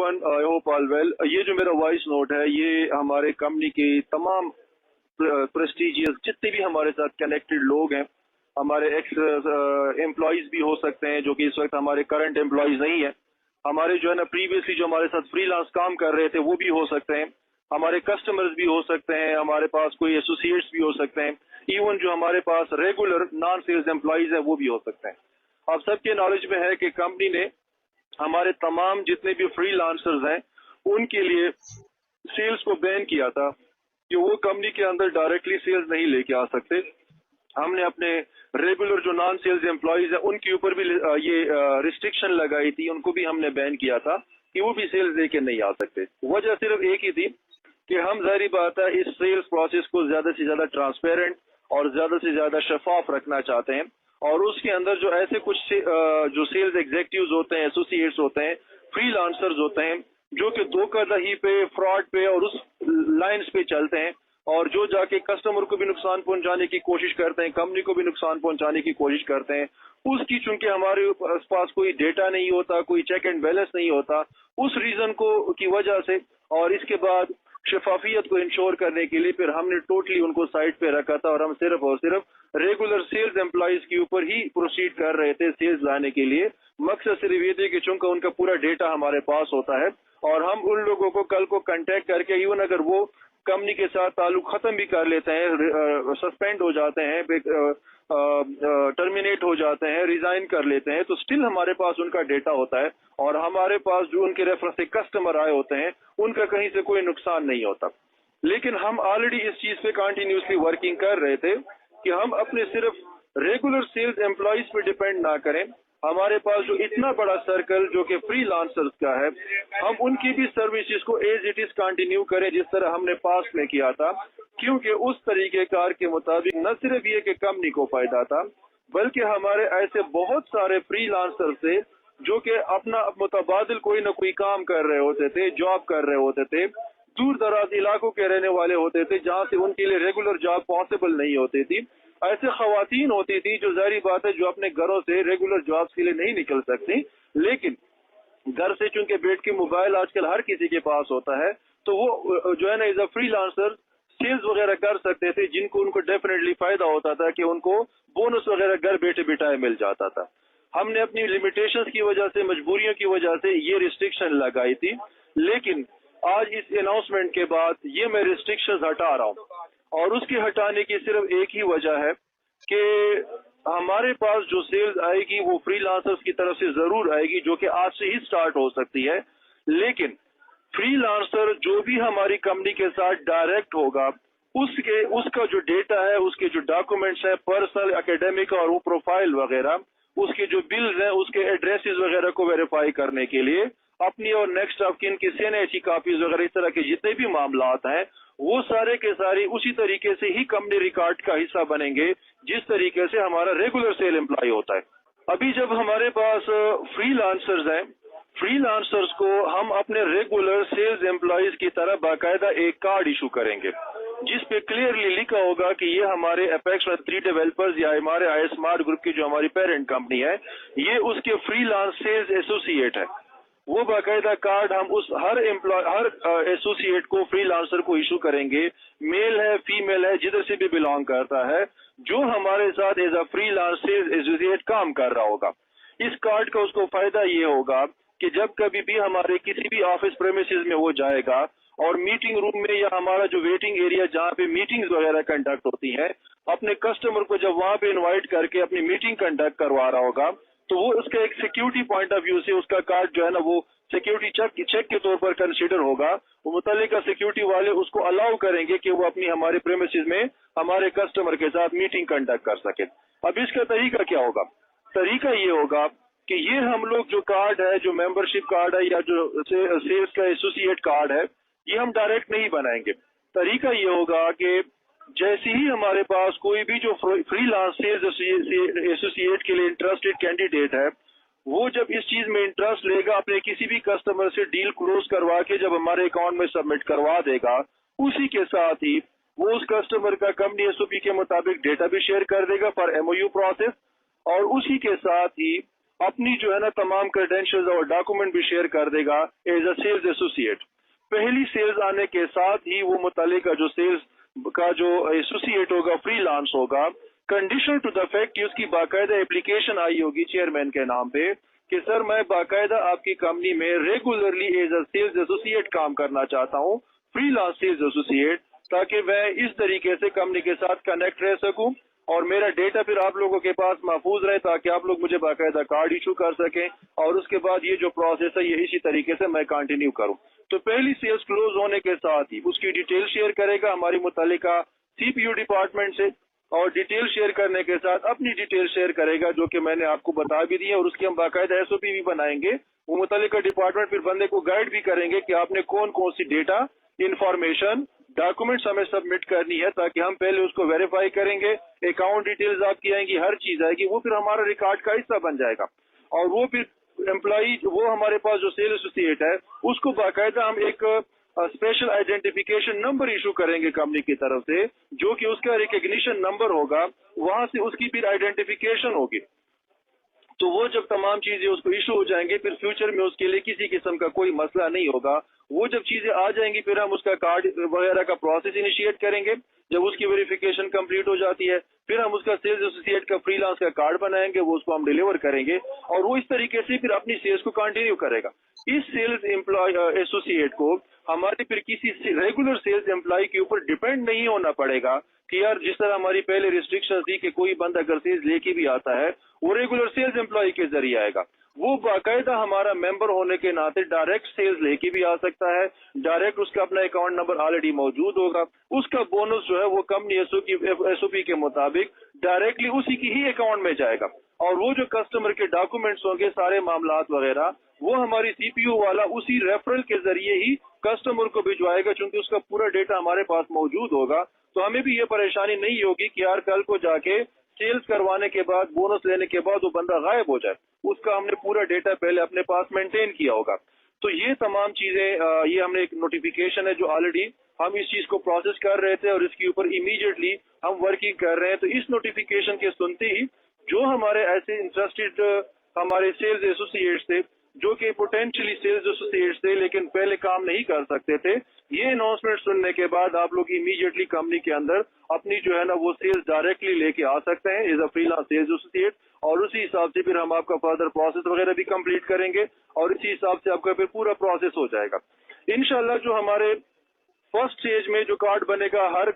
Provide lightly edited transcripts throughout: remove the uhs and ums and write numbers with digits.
Everyone, I hope all well. ये जो मेरा वॉइस नोट है ये हमारे कंपनी के तमाम प्रेस्टिजियस जितने भी हमारे साथ कनेक्टेड लोग हैं, हमारे एक्स एम्प्लॉयज भी हो सकते हैं जो कि इस वक्त हमारे करंट एम्प्लॉयज नहीं है, हमारे जो है ना प्रीवियसली जो हमारे साथ फ्रीलांस काम कर रहे थे वो भी हो सकते हैं, हमारे कस्टमर्स भी हो सकते हैं, हमारे पास कोई एसोसिएट्स भी हो सकते हैं, इवन जो हमारे पास रेगुलर नॉन सेल्स एम्प्लॉयज हैं वो भी हो सकते हैं। आप सबके नॉलेज में है कि कंपनी ने हमारे तमाम जितने भी फ्रीलांसर्स हैं उनके लिए सेल्स को बैन किया था कि वो कंपनी के अंदर डायरेक्टली सेल्स नहीं लेके आ सकते। हमने अपने रेगुलर जो नॉन सेल्स एम्प्लॉयज हैं उनके ऊपर भी ये रिस्ट्रिक्शन लगाई थी, उनको भी हमने बैन किया था कि वो भी सेल्स लेके नहीं आ सकते। वजह सिर्फ एक ही थी कि हम जाहिर बात है इस सेल्स प्रोसेस को ज्यादा से ज्यादा ट्रांसपेरेंट और ज्यादा से ज्यादा शफाफ रखना चाहते हैं, और उसके अंदर जो ऐसे कुछ जो सेल्स एग्जीक्यूटिव्स होते हैं, एसोसिएट्स होते हैं, फ्रीलांसर्स होते हैं जो कि धोखाधड़ी पे, फ्रॉड पे और उस लाइन्स पे चलते हैं और जो जाके कस्टमर को भी नुकसान पहुंचाने की कोशिश करते हैं, कंपनी को भी नुकसान पहुंचाने की कोशिश करते हैं, उसकी चूंकि हमारे पास कोई डेटा नहीं होता, कोई चेक एंड बैलेंस नहीं होता, उस रीजन को की वजह से और इसके बाद शफाफियत को इंश्योर करने के लिए फिर हमने टोटली उनको साइड पे रखा था और हम सिर्फ और सिर्फ रेगुलर सेल्स एम्प्लॉयज के ऊपर ही प्रोसीड कर रहे थे सेल्स लाने के लिए। मकसद सिर्फ ये थी कि चूंकि उनका पूरा डेटा हमारे पास होता है और हम उन लोगों को कल को कांटेक्ट करके इवन अगर वो कंपनी के साथ ताल्लुक खत्म भी कर लेते हैं, सस्पेंड हो जाते हैं, टर्मिनेट हो जाते हैं, रिजाइन कर लेते हैं, तो स्टिल हमारे पास उनका डेटा होता है और हमारे पास जो उनके रेफरेंस से कस्टमर आए होते हैं उनका कहीं से कोई नुकसान नहीं होता। लेकिन हम ऑलरेडी इस चीज पे कंटिन्यूसली वर्किंग कर रहे थे कि हम अपने सिर्फ रेगुलर सेल्स एम्प्लॉयज पे डिपेंड ना करें, हमारे पास जो इतना बड़ा सर्कल जो कि फ्रीलांसर्स का है, हम उनकी भी सर्विसेज को एज इट इज कंटिन्यू करें जिस तरह हमने पास्ट में किया था, क्योंकि उस तरीके कार के मुताबिक न सिर्फ ये कि कंपनी को फायदा था बल्कि हमारे ऐसे बहुत सारे फ्रीलांसर थे जो कि अपना मुतबादिल कोई न कोई काम कर रहे होते थे, जॉब कर रहे होते थे, दूर दराज इलाकों के रहने वाले होते थे जहाँ से उनके लिए रेगुलर जॉब पॉसिबल नहीं होती थी। ऐसे खवातीन होती थी जो जाहिर बात है जो अपने घरों से रेगुलर जॉब्स के लिए नहीं निकल सकती, लेकिन घर से चूंकि बैठ के मोबाइल आजकल हर किसी के पास होता है तो वो जो है ना एज अ फ्रीलांसर सेल्स वगैरह कर सकते थे, जिनको उनको डेफिनेटली फायदा होता था कि उनको बोनस वगैरह घर बैठे बिठाए मिल जाता था। हमने अपनी लिमिटेशंस की वजह से, मजबूरियों की वजह से ये रिस्ट्रिक्शन लगाई थी, लेकिन आज इस अनाउंसमेंट के बाद ये मैं रिस्ट्रिक्शंस हटा रहा हूँ और उसके हटाने की सिर्फ एक ही वजह है कि हमारे पास जो सेल्स आएगी वो फ्रीलांसर्स की तरफ से जरूर आएगी जो कि आज से ही स्टार्ट हो सकती है, लेकिन फ्रीलांसर जो भी हमारी कंपनी के साथ डायरेक्ट होगा उसका जो डेटा है, उसके जो डॉक्यूमेंट्स है, पर्सनल, एकेडमिक और वो प्रोफाइल वगैरह, उसके जो बिल्स हैं, उसके एड्रेसेस वगैरह को वेरीफाई करने के लिए अपनी और नेक्स्ट ऑफ किन की CNHC कॉपीज वगैरह इस तरह के जितने भी मामलात हैं वो सारे के सारे उसी तरीके से ही कंपनी रिकॉर्ड का हिस्सा बनेंगे जिस तरीके से हमारा रेगुलर सेल एम्प्लॉय होता है। अभी जब हमारे पास फ्रीलांसर्स हैं, फ्रीलांसर्स को हम अपने रेगुलर सेल्स एम्प्लॉयज की तरह बाकायदा एक कार्ड इशू करेंगे जिस पे क्लियरली लिखा होगा कि ये हमारे अपेक्स 3 डेवलपर्स या हमारे आई स्मार्ट ग्रुप की जो हमारी पेरेंट कंपनी है ये उसके फ्रीलांस सेल्स एसोसिएट है। वो बाकायदा कार्ड हम उस हर एसोसिएट को, फ्रीलांसर को इशू करेंगे, मेल है फीमेल है जिधर से भी बिलोंग करता है, जो हमारे साथ as a freelance sales associate काम कर रहा होगा। इस कार्ड का उसको फायदा ये होगा कि जब कभी भी हमारे किसी भी ऑफिस प्रेमिसेस में वो जाएगा और मीटिंग रूम में या हमारा जो वेटिंग एरिया जहाँ पे मीटिंग्स वगैरह कंडक्ट होती है, अपने कस्टमर को जब वहाँ पे इनवाइट करके अपनी मीटिंग कंडक्ट करवा रहा होगा तो वो उसका एक सिक्योरिटी पॉइंट ऑफ व्यू से उसका कार्ड जो है ना वो सिक्योरिटी चेक के तौर पर कंसिडर होगा। वो मुतल्लिका सिक्योरिटी वाले उसको अलाउ करेंगे कि वो अपनी हमारे प्रेमिसेस में हमारे कस्टमर के साथ मीटिंग कंडक्ट कर सके। अब इसका तरीका क्या होगा? तरीका ये होगा कि ये हम लोग जो कार्ड है, जो मेंबरशिप कार्ड है या जो सेल्स का एसोसिएट कार्ड है, ये हम डायरेक्ट नहीं बनाएंगे। तरीका ये होगा कि जैसे ही हमारे पास कोई भी जो फ्रीलांस सेल्स एसोसिएट के लिए इंटरेस्टेड कैंडिडेट है, वो जब इस चीज में इंटरेस्ट लेगा, अपने किसी भी कस्टमर से डील क्लोज करवा के जब हमारे अकाउंट में सबमिट करवा देगा, उसी के साथ ही वो उस कस्टमर का कंपनी SOP के मुताबिक डेटा भी शेयर कर देगा फॉर MOU प्रोसेस, और उसी के साथ ही अपनी जो है ना तमाम क्रेडेंशियल्स और डॉक्यूमेंट भी शेयर कर देगा एज अ सेल्स एसोसिएट। पहली सेल्स आने के साथ ही वो मुतालिका जो सेल्स का जो एसोसिएट होगा फ्रीलांस होगा, कंडीशन टू द फैक्ट कि उसकी बाकायदा एप्लीकेशन आई होगी चेयरमैन के नाम पे कि सर मैं बाकायदा आपकी कंपनी में regularly as a sales associate काम करना चाहता हूँ, फ्रीलांस सेल्स एसोसिएट, ताकि मैं इस तरीके से कंपनी के साथ कनेक्ट रह सकूं और मेरा डेटा फिर आप लोगों के पास महफूज रहे ताकि आप लोग मुझे बाकायदा कार्ड इशू कर सकें और उसके बाद ये जो प्रोसेस है ये इसी तरीके से मैं कंटिन्यू करूं। तो पहली सेल्स क्लोज होने के साथ ही उसकी डिटेल शेयर करेगा हमारी मुतालिका सीपीयू डिपार्टमेंट से, और डिटेल शेयर करने के साथ अपनी डिटेल शेयर करेगा जो कि मैंने आपको बता भी दी है, और उसकी हम बाकायदा एसओपी भी बनाएंगे। वो मुतालिका डिपार्टमेंट फिर बंदे को गाइड भी करेंगे कि आपने कौन कौन सी डेटा, इंफॉर्मेशन, डॉक्यूमेंट्स हमें सबमिट करनी है, ताकि हम पहले उसको वेरीफाई करेंगे, अकाउंट डिटेल्स आपकी आएंगी, हर चीज आएगी, वो फिर हमारा रिकॉर्ड का हिस्सा बन जाएगा। और वो फिर एम्प्लॉई, वो हमारे पास जो सेल एसोसिएट है उसको बाकायदा हम एक स्पेशल आइडेंटिफिकेशन नंबर इशू करेंगे कंपनी की तरफ से, जो कि उसका रिकग्निशन नंबर होगा, वहां से उसकी फिर आइडेंटिफिकेशन होगी। तो वो जब तमाम चीजें उसको इशू हो जाएंगे फिर फ्यूचर में उसके लिए किसी किस्म का कोई मसला नहीं होगा। वो जब चीजें आ जाएंगी फिर हम उसका कार्ड वगैरह का प्रोसेस इनिशिएट करेंगे। जब उसकी वेरिफिकेशन कंप्लीट हो जाती है फिर हम उसका सेल्स एसोसिएट का फ्रीलांस का कार्ड बनाएंगे, वो उसको हम डिलीवर करेंगे और वो इस तरीके से फिर अपनी सेल्स को कंटिन्यू करेगा। इस सेल्स एम्प्लॉय एसोसिएट को हमारे फिर किसी रेगुलर सेल्स एम्प्लॉय के ऊपर डिपेंड नहीं होना पड़ेगा कि यार जिस तरह हमारी पहले रिस्ट्रिक्शन थी कि कोई बंदा अगर सेल्स लेके भी आता है वो रेगुलर सेल्स एम्प्लॉय के जरिए आएगा। वो बाकायदा हमारा मेंबर होने के नाते डायरेक्ट सेल्स लेके भी आ सकता है, डायरेक्ट उसका अपना अकाउंट नंबर ऑलरेडी मौजूद होगा, उसका बोनस जो है वो कंपनी एसओपी के मुताबिक डायरेक्टली उसी की ही अकाउंट में जाएगा। और वो जो कस्टमर के डॉक्यूमेंट्स होंगे, सारे मामलात वगैरह, वो हमारी सीपीयू वाला उसी रेफरल के जरिए ही कस्टमर को भिजवाएगा, चूंकि उसका पूरा डेटा हमारे पास मौजूद होगा। तो हमें भी ये परेशानी नहीं होगी कि यार कल को जाके सेल्स करवाने के बाद, बोनस लेने के बाद वो बंदा गायब हो जाए, उसका हमने पूरा डेटा पहले अपने पास मेंटेन किया होगा। तो ये तमाम चीजें, ये हमने एक नोटिफिकेशन है जो ऑलरेडी हम इस चीज को प्रोसेस कर रहे थे और इसके ऊपर इमीडिएटली हम वर्किंग कर रहे हैं। तो इस नोटिफिकेशन के सुनते ही जो हमारे ऐसे इंटरेस्टेड हमारे सेल्स एसोसिएट्स थे जो कि पोटेंशियली सेल्स एसोसिएट्स थे लेकिन पहले काम नहीं कर सकते थे, ये अनाउंसमेंट सुनने के बाद आप लोग इमीडिएटली कंपनी के अंदर अपनी जो है ना वो सेल्स डायरेक्टली लेके आ सकते हैं as a freelance sales associate, और उसी हिसाब से फिर हम आपका फर्दर प्रोसेस वगैरह भी कंप्लीट करेंगे और इसी हिसाब से आपका फिर पूरा प्रोसेस हो जाएगा इंशाल्लाह। जो हमारे फर्स्ट स्टेज में जो कार्ड बनेगा हर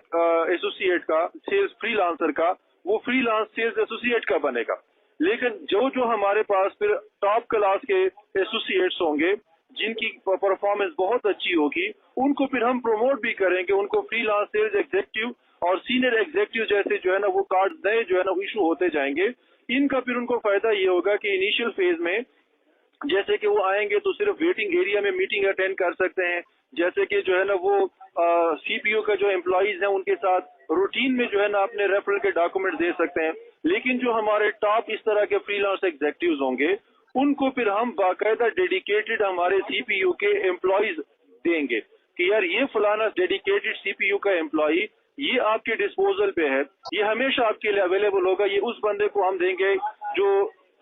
एसोसिएट का, सेल्स फ्रीलांसर का, वो फ्रीलांस सेल्स एसोसिएट का बनेगा। लेकिन जो जो हमारे पास फिर टॉप क्लास के एसोसिएट्स होंगे जिनकी परफॉर्मेंस बहुत अच्छी होगी, उनको फिर हम प्रमोट भी करेंगे, उनको फ्रीलांस सेल्स एग्जीक्यूटिव और सीनियर एग्जीक्यूटिव जैसे जो है ना वो कार्ड नए जो है ना इशू होते जाएंगे। इनका फिर उनको फायदा ये होगा कि इनिशियल फेज में जैसे कि वो आएंगे तो सिर्फ वेटिंग एरिया में मीटिंग अटेंड कर सकते हैं, जैसे कि जो है ना वो सीपीयू का जो एम्प्लॉइज हैं उनके साथ रूटीन में जो है ना अपने रेफरल के डॉक्यूमेंट दे सकते हैं। लेकिन जो हमारे टॉप इस तरह के फ्रीलांस एग्जीक्यूटिव्स होंगे उनको फिर हम बाकायदा डेडिकेटेड हमारे सीपीयू के एम्प्लॉइज देंगे कि यार ये फलाना डेडिकेटेड सीपीयू का एम्प्लॉई ये आपके डिस्पोजल पे है, ये हमेशा आपके लिए अवेलेबल होगा। ये उस बंदे को हम देंगे जो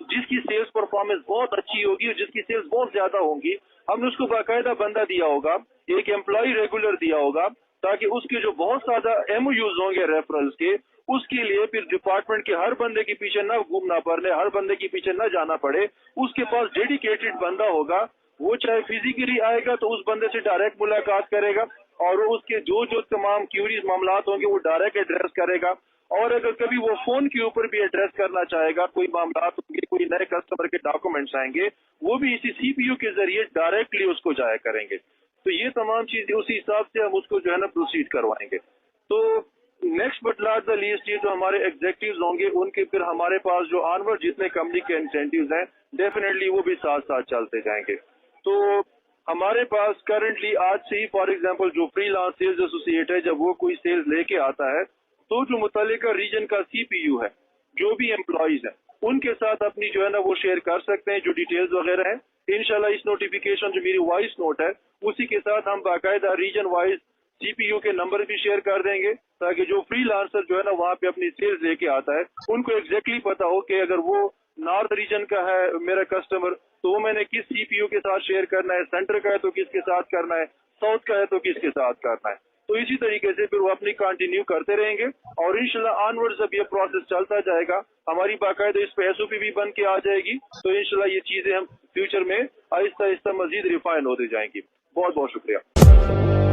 जिसकी सेल्स परफॉर्मेंस बहुत अच्छी होगी और जिसकी सेल्स बहुत ज्यादा होंगी, हमने उसको बाकायदा बंदा दिया होगा, एक एम्प्लॉय रेगुलर दिया होगा, ताकि उसके जो बहुत ज्यादा एमओयूज होंगे रेफरल्स के, उसके लिए फिर डिपार्टमेंट के हर बंदे के पीछे न घूमना पड़े, हर बंदे के पीछे न जाना पड़े, उसके पास डेडिकेटेड बंदा होगा। वो चाहे फिजिकली आएगा तो उस बंदे से डायरेक्ट मुलाकात करेगा और वो उसके जो जो तमाम क्यूरीज मामलात होंगे वो डायरेक्ट एड्रेस करेगा। और अगर कभी वो फोन के ऊपर भी एड्रेस करना चाहेगा, कोई मामलात होंगे, कोई नए कस्टमर के डॉक्यूमेंट्स आएंगे, वो भी इसी सीपीयू के जरिए डायरेक्टली उसको जाया करेंगे। तो ये तमाम चीजें उसी हिसाब से हम उसको जो है ना प्रोसीड करवाएंगे। तो next but not the least, ये जो हमारे एग्जीक्यूटिव्स होंगे उनके फिर हमारे पास जो ऑनवर्ड जितने कंपनी के इंसेंटिव्स हैं डेफिनेटली वो भी साथ साथ चलते जाएंगे। तो हमारे पास करंटली आज से ही फॉर एग्जांपल जो फ्रीलांस सेल्स एसोसिएट है, जब वो कोई सेल्स लेके आता है तो जो मुतालिका रीजन का सीपीयू है, जो भी एम्प्लॉइज हैं, उनके साथ अपनी जो है ना वो शेयर कर सकते हैं जो डिटेल्स वगैरह हैं। इंशाल्लाह इस नोटिफिकेशन जो मेरी वॉइस नोट है उसी के साथ हम बाकायदा रीजन वाइज सीपीयू के नंबर भी शेयर कर देंगे, ताकि जो फ्रीलांसर जो है ना वहाँ पे अपनी सेल्स लेके आता है उनको एग्जैक्टली पता हो कि अगर वो नॉर्थ रीजन का है मेरा कस्टमर, तो वो मैंने किस सीपीयू के साथ शेयर करना है, सेंटर का है तो किसके साथ करना है, साउथ का है तो किसके साथ करना है। तो इसी तरीके से फिर वो अपनी कंटिन्यू करते रहेंगे और इंशाल्लाह ऑनवर्ड जब ये प्रोसेस चलता जाएगा, हमारी बाकायदा इस पे एसओपी भी बन के आ जाएगी, तो इंशाल्लाह ये चीजें हम फ्यूचर में आहिस्ता आहिस्ता मजीद रिफाइन होते जाएंगी। बहुत बहुत शुक्रिया।